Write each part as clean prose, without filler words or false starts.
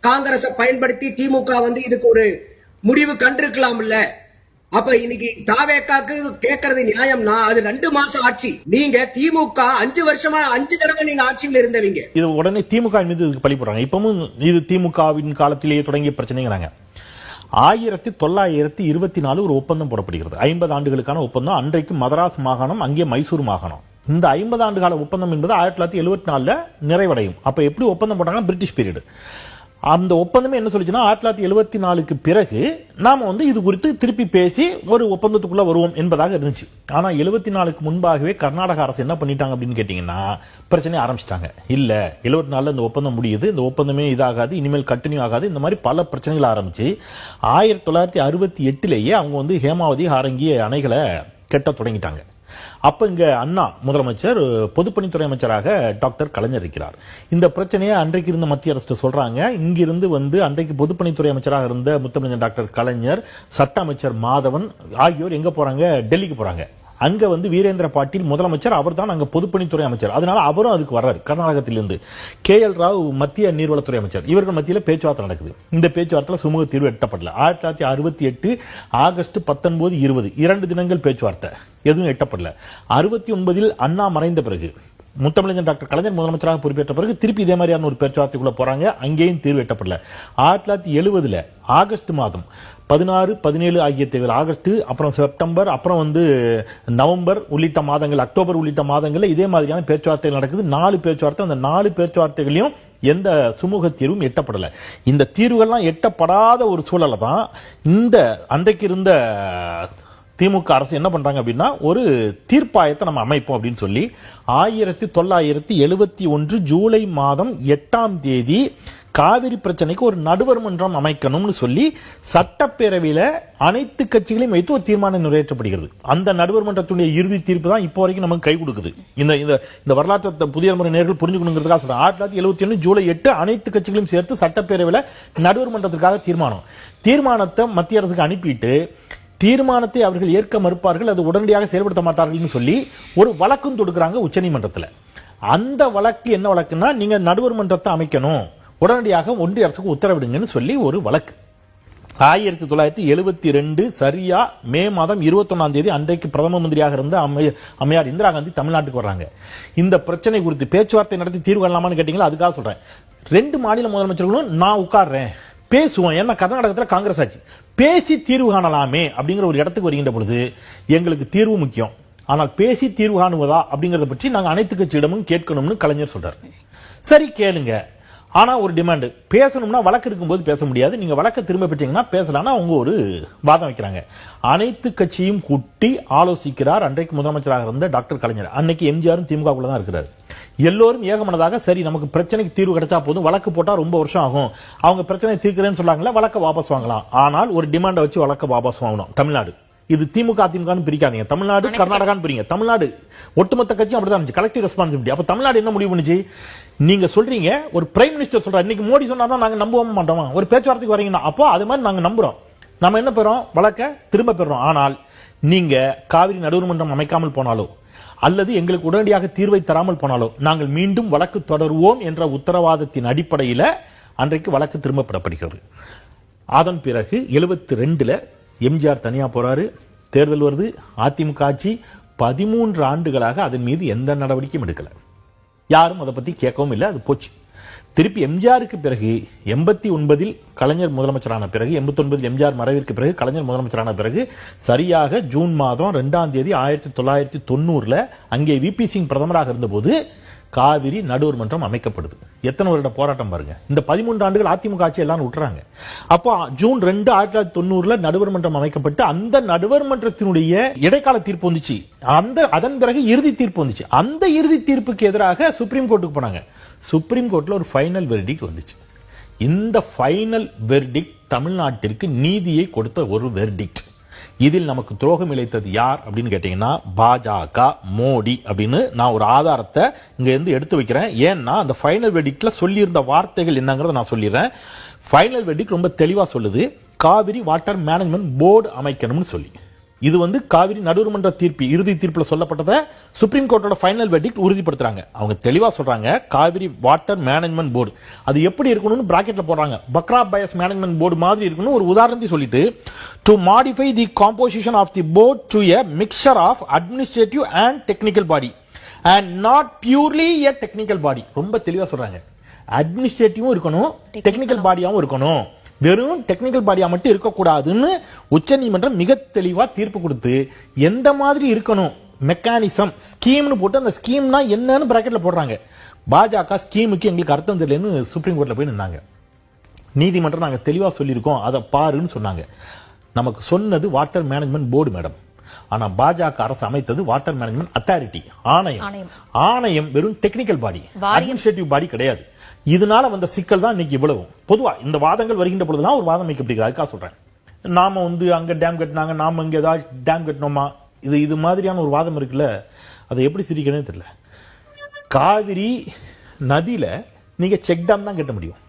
காங்கிரஸ் பயன்படுத்தி திமுக இதுக்கு ஒரு முடிவு கண்டிருக்கலாம்ல. அப்ப இன்னைக்கு தாவேக்காக்கு கேட்கறது நியாயம்னா அது 2 மாசம் ஆட்சி. நீங்க திமுக 5 வருஷமா 5 தடவை நீங்க ஆட்சியில் இருந்தவங்க. இது உடனே திமுக மீது இதுக்கு பழி போடுறாங்க. இப்பவும் இது திமுகவின் காலத்திலேயே தொடங்கிய பிரச்சனைங்கிறாங்க. 1924 ஒரு ஒப்பந்தம் போடப்படுகிறது. 50 ஆண்டுகளுக்கான ஒப்பந்தம். அன்றைக்கு மதராஸ் மாகாணம், அங்கே மைசூர் மாகாணம். இந்த 50 ஆண்டு கால ஒப்பந்தம் என்பது 1974 நிறைவடையும். அப்ப எப்படி ஒப்பந்தம் போட்டாங்க? British period. அந்த ஒப்பந்தமே என்ன சொல்லிச்சுன்னா 1974க்கு பிறகு நாம இது குறித்து திருப்பி பேசி ஒரு ஒப்பந்தத்துக்குள்ள வருவோம் என்பதாக இருந்துச்சு. ஆனா 74க்கு முன்பாகவே கர்நாடக அரசு என்ன பண்ணிட்டாங்க அப்படின்னு கேட்டீங்கன்னா பிரச்சனை ஆரம்பிச்சிட்டாங்க. இல்ல 74ல இந்த ஒப்பந்தம் முடியுது, இந்த ஒப்பந்தமே இதாகாது, இனிமேல் கண்டினியூ ஆகாது, இந்த மாதிரி பல பிரச்சனைகள் ஆரம்பிச்சு 1968லேயே அவங்க ஹேமாவதி ஹாரங்கி அணைகளை கட்ட தொடங்கிட்டாங்க. அப்ப இங்க அண்ணா முதலமைச்சர், பொதுப்பணித்துறை அமைச்சராக டாக்டர் கலைஞர் இருக்கிறார். இந்த பிரச்சனையை அன்றைக்கு இருந்த மத்திய அரசு சொல்றாங்க. இங்கிருந்து அன்றைக்கு பொதுப்பணித்துறை அமைச்சராக இருந்த முத்தமிழர் டாக்டர் கலைஞர், சட்ட அமைச்சர் மாதவன் ஆகியோர் எங்க போறாங்க? டெல்லிக்கு போறாங்க. அங்க வீரேந்திர பாட்டீல் முதலமைச்சர், அவர் தான் அங்க பொதுப்பணித்துறை அமைச்சர். அதனால அவரும் அதுக்கு வர்றாரு கர்நாடகத்திலிருந்து. KL ராவ் மத்திய நீர்வளத்துறை அமைச்சர். இவர்கள் மத்தியில் பேச்சுவார்த்தை நடக்குது. இந்த பேச்சுவார்த்தையில் சுமூக தீர்வு எட்டப்படல. 1968 ஆகஸ்ட் 19, 20 2 தினங்கள் பேச்சுவார்த்தை, எதுவும் எட்டப்படல. 69 அண்ணா மறைந்த பிறகு முத்தமிழர் டாக்டர் கலைஞர் முதலமைச்சராக பொறுப்பேற்ற பிறகு திருப்பி இதே மாதிரியான ஒரு பேச்சுவார்த்தைக்குள்ள போறாங்க. அங்கேயும் தீர்வு எட்டப்படல. 1970 ஆகஸ்ட் மாதம் 16, 17 ஆகிய தேர்தல், ஆகஸ்ட், அப்புறம் செப்டம்பர், அப்புறம் நவம்பர் உள்ளிட்ட மாதங்கள், அக்டோபர் உள்ளிட்ட மாதங்கள்ல இதே மாதிரியான பேச்சுவார்த்தைகள் நடக்குது. 4 பேச்சுவார்த்தை. அந்த 4 பேச்சுவார்த்தைகளையும் எந்த சுமூக தீர்வும் எட்டப்படல. இந்த தீர்வுகள்லாம் எட்டப்படாத ஒரு சூழலை தான் இந்த அன்றைக்கு இருந்த திமுக அரசு என்ன பண்றாங்க அப்படின்னா, ஒரு தீர்ப்பாயத்தை நம்ம அமைப்போம் அப்படின்னு சொல்லி 1971 ஜூலை மாதம் 8ஆம் தேதி காவிரி பிரச்சனைக்கு ஒரு நடுவர் மன்றம் அமைக்கணும்னு சொல்லி சட்டப்பேரவையில அனைத்து கட்சிகளையும் வைத்து ஒரு தீர்மானம் நிறைவேற்றப்படுகிறது. அந்த நடுவர் மன்றத்துடைய இறுதி தீர்ப்பு தான் இப்போ வரைக்கும் நமக்கு கை கொடுக்குது. இந்த வரலாற்று புதிய முறை நேர்கள் புரிஞ்சுக்கணுங்கிறதுக்காக சொல்றேன். 1971 ஜூலை 8 அனைத்து கட்சிகளையும் சேர்த்து சட்டப்பேரவையில நடுவர் மன்றத்திற்காக தீர்மானத்தை மத்திய அரசுக்கு அனுப்பிட்டு, தீர்மானத்தை அவர்கள் ஏற்க மறுப்பார்கள், அது உடனடியாக செயல்படுத்த மாட்டார்கள் சொல்லி ஒரு வழக்கும் தொடுக்கிறாங்க உச்சநீதிமன்றத்தில். அந்த வழக்கு என்ன வழக்குன்னா, நீங்க நடுவர் மன்றத்தை அமைக்கணும், உடனடியாக ஒன்றிய அரசுக்கு உத்தரவிடுங்கன்னு சொல்லி ஒரு வழக்கு. 1972 சரியா மே மாதம் 21ஆம் தேதி அன்றைக்கு பிரதம மந்திரியாக இருந்த அம்மையார் இந்திரா காந்தி தமிழ்நாட்டுக்கு வர்றாங்க. இந்த பிரச்சனை குறித்து பேச்சுவார்த்தை நடத்தி தீர்வு காணலாமான்னு கேட்டீங்களா? அதுக்காக சொல்றேன். 2 மாநில முதலமைச்சர்களும் நான் உட்கார்றேன், பேசுவோம். ஏன்னா கர்நாடகத்தில் காங்கிரஸ் ஆட்சி, பேசி தீர்வு காணலாமே அப்படிங்கிற ஒரு இடத்துக்கு வருகின்ற பொழுது எங்களுக்கு தீர்வு முக்கியம், ஆனால் பேசி தீர்வு காணுவதா அப்படிங்கறத பற்றி நாங்கள் அனைத்து கட்சியிடமும் கேட்கணும்னு கலைஞர் சொல்றாரு. சரி கேளுங்க, ஆனா ஒரு டிமாண்ட், பேசணும்னா வழக்கு இருக்கும்போது பேச முடியாது, நீங்க வழக்கு திரும்ப பெற்றீங்கன்னா பேசலாம். அவங்க ஒரு வாதம் வைக்கிறாங்க. அனைத்து கட்சியும் கூட்டி ஆலோசிக்கிறார் அன்றைக்கு முதலமைச்சராக இருந்த டாக்டர் கலைஞர். அன்னைக்கு எம்ஜிஆரும் திமுக தான் இருக்கிறார். எல்லோரும் ஏகமனதாக சரி நமக்கு பிரச்சனைக்கு தீர்வு கிடைச்சா போதும், வழக்கு போட்டா ரொம்ப வருஷம் ஆகும், அவங்க பிரச்சனை தீர்க்கிறேன்னு சொல்லாங்களா, வழக்க வாபஸ் வாங்கலாம். ஆனால் ஒரு டிமாண்டை வச்சு வழக்க வாபஸ் வாங்கணும். தமிழ்நாடு, இது திமுக அதிமுக பிரிக்காதீங்க, தமிழ்நாடு கர்நாடகான்னு பிரிங்க. தமிழ்நாடு ஒட்டுமொத்த கட்சி அப்படிதான் இருந்துச்சு, கலெக்டிவ் ரெஸ்பான்சிபிலிட்டி. அப்ப தமிழ்நாடு என்ன முடிவு பண்ணுச்சு? நீங்க சொல்றீங்க, ஒரு பிரைம் மினிஸ்டர் சொல்றாரு, இன்னைக்கு மோடி சொன்னாதான் நாங்க நம்பவும் மாட்டோம், ஒரு பேச்சுவார்த்தைக்கு வரீங்கன்னா அப்போ அது மாதிரி நாங்க நம்புறோம், நம்ம என்ன பெறோம்? வழக்க திரும்ப பெறோம். ஆனால் நீங்க காவிரி நடுவர் மன்றம் அமைக்காமல் போனாலோ அல்லது எங்களுக்கு உடனடியாக தீர்வை தராமல் போனாலோ நாங்கள் மீண்டும் வழக்கு தொடருவோம் என்ற உத்தரவாதத்தின் அடிப்படையில் அன்றைக்கு வழக்கு திரும்ப பெறப்படுகிறது. அதன் பிறகு 72ல எம்ஜிஆர் தனியா போறாரு, தேர்தல் வருது, அதிமுக ஆட்சி. 13 ஆண்டுகளாக அதன் மீது எந்த நடவடிக்கையும் எடுக்கல, யாரும் அதை பத்தி கேட்கவும் இல்லை, அது போச்சு. திருப்பி எம்ஜிஆருக்கு பிறகு 89 கலைஞர் முதலமைச்சரான பிறகு, 89 எம்ஜிஆர் மறைவிற்கு பிறகு கலைஞர் முதலமைச்சரான பிறகு சரியாக ஜூன் மாதம் 2ஆம் தேதி 1990 அங்கே VP சிங் பிரதமராக இருந்தபோது காவிரி நடுவர் மன்றம் அமைக்கப்படுது. எத்தனை வருட போராட்டம் பாருங்க. இந்த 13 ஆண்டுகள் அதிமுக ஆட்சி எல்லாரும் விட்டுறாங்க. அப்போ ஜூன் 2 1990 நடுவர் மன்றம் அமைக்கப்பட்டு அந்த நடுவர் மன்றத்தினுடைய இடைக்கால தீர்ப்பு வந்துச்சு. அதன் பிறகு இறுதி தீர்ப்பு வந்துச்சு. அந்த இறுதி தீர்ப்புக்கு எதிராக சுப்ரீம் கோர்ட்டுக்கு போனாங்க. சுப்ரீம் கோர்ட்ல ஒரு ஃபைனல் வெர்டிக்ட் வந்துச்சு. இந்த ஃபைனல் வெர்டிக்ட் தமிழ்நாட்டிற்கு நீதியை கொடுத்த ஒரு வெர்டிக்ட். இதில் நமக்கு துரோகம் இழைத்தது யார் அப்படின்னு கேட்டீங்கன்னா பாஜக, மோடி அப்படின்னு நான் ஒரு ஆதாரத்தை இங்க இருந்து எடுத்து வைக்கிறேன். ஏன்னா அந்த ஃபைனல் வெர்டிக்ட்ல சொல்லியிருந்த வார்த்தைகள் என்னங்கறத நான் சொல்லிடுறேன். ஃபைனல் வெர்டிக்ட் ரொம்ப தெளிவா சொல்லுது, காவிரி வாட்டர் மேனேஜ்மெண்ட் போர்டு அமைக்கணும்னு சொல்லி. இது வந்து காவிரி நடுவர்மன்ற தீர்ப்பு இறுதி தீர்ப்புல சொல்லப்பட்டதை சுப்ரீம் கோர்ட்டோட ஃபைனல் வெர்டிக்ட் உறுதிப்படுத்துறாங்க. அவங்க தெளிவா சொல்றாங்க காவிரி வாட்டர் மேனேஜ்மெண்ட் போர்டு அது எப்படி இருக்கணும்னு பிராக்கெட்ல போடுறாங்க. பக்ரா பயஸ் மேனேஜ்மெண்ட் போர்டு மாதிரி இருக்கணும் ஒரு உதாரணத்தை சொல்லிட்டு to modify the composition of the board to a mixture of administrative and technical body and not purely a technical body. ரொம்ப தெளிவா சொல்றாங்க. அட்மினிஸ்ட்ரேட்டிவும் இருக்கணும், டெக்னிக்கல் பாடியாவும் இருக்கணும். வெறும் டெக்னிக்கல் பாடியா மட்டும் இருக்கக்கூடாதுன்னு உச்சநீதிமன்றம் மிக தெளிவா தீர்ப்பு கொடுத்து எந்த மாதிரி இருக்கணும் மெக்கானிசம் ஸ்கீம்னு போட்டு அந்த ஸ்கீம்னா என்னன்னு பிராக்கெட்ல போடுறாங்க. பாஜக ஸ்கீமுக்கு எங்களுக்கு அர்த்தம் தெரியலன்னு சுப்ரீம் கோர்ட்ல போய் நின்னாங்க. நீதிமன்றம் நாங்க தெளிவா சொல்லியிருக்கோம் அதை பாருன்னு சொன்னாங்க. நமக்கு சொன்னது வாட்டர் மேனேஜ்மெண்ட் போர்டு மேடம். ஆனா பாஜக அரசு அமைத்தது வாட்டர் மேனேஜ்மெண்ட் அத்தாரிட்டி ஆணையம். ஆணையம் வெறும் டெக்னிக்கல் பாடி, அட்மினிஸ்ட்ரேட்டிவ் பாடி கிடையாது. இதனால வந்த சிக்கல் தான் இன்னைக்கு இவ்வளவு. பொதுவா இந்த வாதங்கள் வருகின்ற பொழுதுதான் ஒரு வாதம் வைக்கப்படுகிறது. அதுக்காக சொல்றேன். நாம வந்து அங்க டேம் கட்டினாங்க, நாம இங்க ஏதாவது டேம் கட்டினோமா, இது மாதிரியான ஒரு வாதம் இருக்குல்ல, அதை எப்படி சிரிக்கணும்னு தெரியல. காவிரி நதியில நீங்க செக் டேம் தான் கட்ட முடியும்.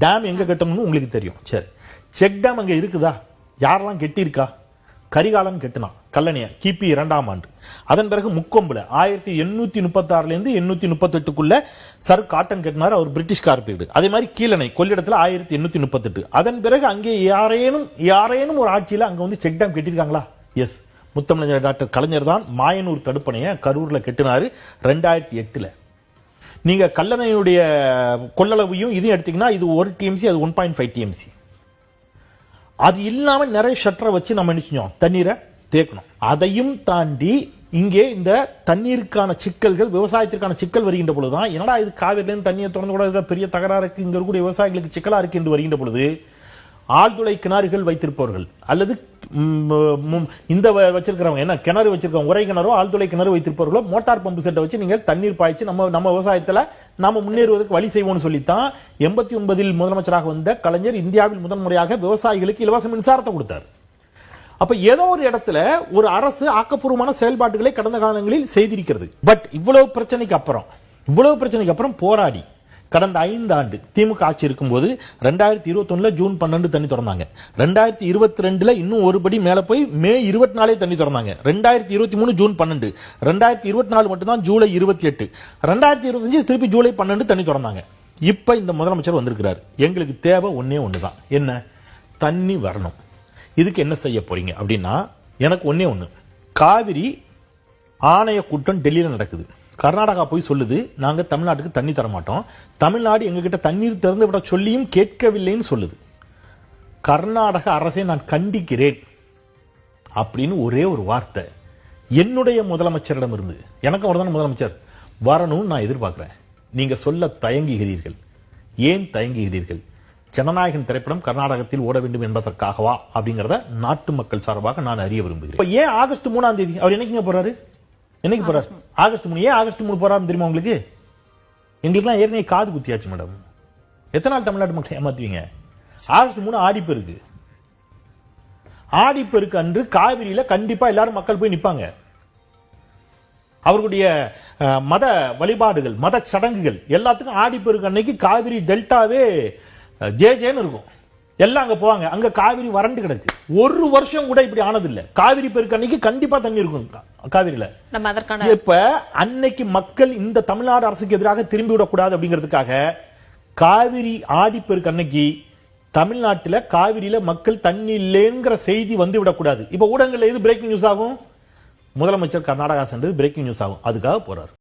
டேம் எங்க கட்டணும்னு உங்களுக்கு தெரியும். சரி, செக் டேம் அங்க இருக்குதா? யாரெல்லாம் கெட்டியிருக்கா? கரிகாலன் கெட்டினான் கல்லணைய கிபி 2ஆம் ஆண்டு. அதன் பிறகு முக்கொம்புல 1836 இருந்து 1838 சர் காட்டன் கட்டினார், அவர் பிரிட்டிஷ் கார்பரேட். அதே மாதிரி கீழணை கொள்ளிடத்துல 1838. அதன் பிறகு அங்கே யாரேனும் ஒரு ஆட்சியில அங்க வந்து செக் டேம் கட்டிருக்காங்களா? எஸ், முத்தமிழர் டாக்டர் கலைஞர் தான் மாயனூர் தடுப்பணைய கரூர்ல கட்டினாரு 2008. நீங்க கல்லணையுடைய கொள்ளளவையும் இதையும் எடுத்தீங்கன்னா இது 1 TMC, அது 1.5 TMC. அது இல்லாம நிறைய ஷட்டரை வச்சு நம்ம நினைச்சோம் தண்ணீரை தேக்கணும். அதையும் தாண்டி இங்கே இந்த தண்ணீருக்கான சிக்கல்கள், விவசாயத்திற்கான சிக்கல் வருகின்ற பொழுதுதான் என்னடா இது காவிரியிலிருந்து தண்ணியை திறந்து கூட பெரிய தகராறு இருக்கு, இங்க இருக்கக்கூடிய விவசாயிகளுக்கு சிக்கலா இருக்கு என்று வருகின்ற பொழுது ஆழ்துளை கிணறுகள் வைத்திருப்பவர்கள் அல்லது இந்த வச்சிருக்கிறவங்க என்ன கிணறு வச்சிருக்கவங்க, உரை கிணறோ ஆழ்துளை கிணறு வைத்திருப்பவர்களோ மோட்டார் பம்பு செட்டை வச்சு நீங்கள் தண்ணீர் பாய்ச்சி நம்ம விவசாயத்துல நாம முன்னேறுவதற்கு வழி செய்வோம்னு சொல்லித்தான் 89 முதலமைச்சராக வந்த கலைஞர் இந்தியாவில் முதல் முறையாக விவசாயிகளுக்கு இலவச மின்சாரத்தை கொடுத்தார். அப்ப ஏதோ ஒரு இடத்துல ஒரு அரசு ஆக்கப்பூர்வமான செயல்பாடுகளை கடந்த காலங்களில் செய்திருக்கிறது. பட் இவ்வளவு பிரச்சனைக்கு அப்புறம் போராடி கடந்த 5 ஆண்டு திமுக ஆட்சி இருக்கும்போது 2021 ஜூன் 12 தண்ணி திறந்தாங்க. 2022 இன்னும் ஒருபடி மேல போய் மே 24 தண்ணி திறந்தாங்க. 2023 ஜூன் 12, 2024 மட்டும்தான் ஜூலை 28, 2025 திருப்பி ஜூலை 12 தண்ணி திறந்தாங்க. இப்ப இந்த முதலமைச்சர் வந்திருக்கிறார். எங்களுக்கு தேவை ஒன்னே ஒண்ணுதான், என்ன? தண்ணி வரணும். இதுக்கு என்ன செய்ய போறீங்க அப்படின்னா, எனக்கு ஒன்னே ஒண்ணு, காவிரி ஆணைய கூட்டம் டெல்லியில நடக்குது. கர்நாடகா போய் சொல்லுது நாங்க தமிழ்நாட்டுக்கு தண்ணி தர மாட்டோம், தமிழ்நாடு எங்ககிட்ட தண்ணீர் திறந்து விட சொல்லியும் கேட்கவில்லைன்னு சொல்லுது. கர்நாடக அரசை நான் கண்டிக்கிறேன் அப்படின்னு ஒரே ஒரு வார்த்தை என்னுடைய முதலமைச்சரிடம் இருந்து, எனக்கு அவர்தான் முதலமைச்சர், வரணும்னு நான் எதிர்பார்க்கிறேன். நீங்க சொல்ல தயங்குகிறீர்கள். ஏன் தயங்குகிறீர்கள்? ஜனநாயகன் திரைப்படம் கர்நாடகத்தில் ஓட வேண்டும் என்பதற்காகவா அப்படிங்கறத நாட்டு மக்கள் சார்பாக நான் அறிய விரும்புகிறேன். ஏன் ஆகஸ்ட் 3ஆம் தேதி அவர் என்னைக்குங்க போறாரு? என்னைக்கு போறாரு? ஆகஸ்ட் 3. ஏன் ஆகஸ்ட் 3 போறாருன்னு தெரியுமா உங்களுக்கு? எங்களுக்குலாம் ஏற்கனவே காது குத்தியாச்சு மேடம். எத்தனை நாள் தமிழ்நாட்டு மக்களை ஏமாத்துவீங்க? ஆகஸ்ட் 3 ஆடிப்பெருக்கு. ஆடிப்பெருக்கு அன்று காவிரியில கண்டிப்பா எல்லாரும் மக்கள் போய் நிப்பாங்க. அவர்களுடைய மத வழிபாடுகள், மத சடங்குகள் எல்லாத்துக்கும் ஆடிப்பெருக்கு அன்னைக்கு காவிரி டெல்டாவே ஜேஜேன்னு இருக்கும். எல்லாம் அங்க போவாங்க. அங்க காவிரி வறண்டு கிடக்கு. ஒரு வருஷம் கூட இப்படி ஆனதில்லை. காவிரி பெருக்கு அன்னைக்கு கண்டிப்பா தண்ணி இருக்கும் காவிரியில. இப்ப அன்னைக்கு மக்கள் இந்த தமிழ்நாடு அரசுக்கு எதிராக திரும்பி விடக்கூடாது அப்படிங்கிறதுக்காக காவிரி ஆடிப்பெருக்கு அன்னைக்கு தமிழ்நாட்டில் காவிரியில மக்கள் தண்ணி இல்லைங்கிற செய்தி வந்து விடக்கூடாது. இப்ப ஊடகங்கள்ல எது பிரேக்கிங் நியூஸ் ஆகும்? முதலமைச்சர் கர்நாடகா சென்றது பிரேக்கிங் நியூஸ் ஆகும். அதுக்காக போறாரு.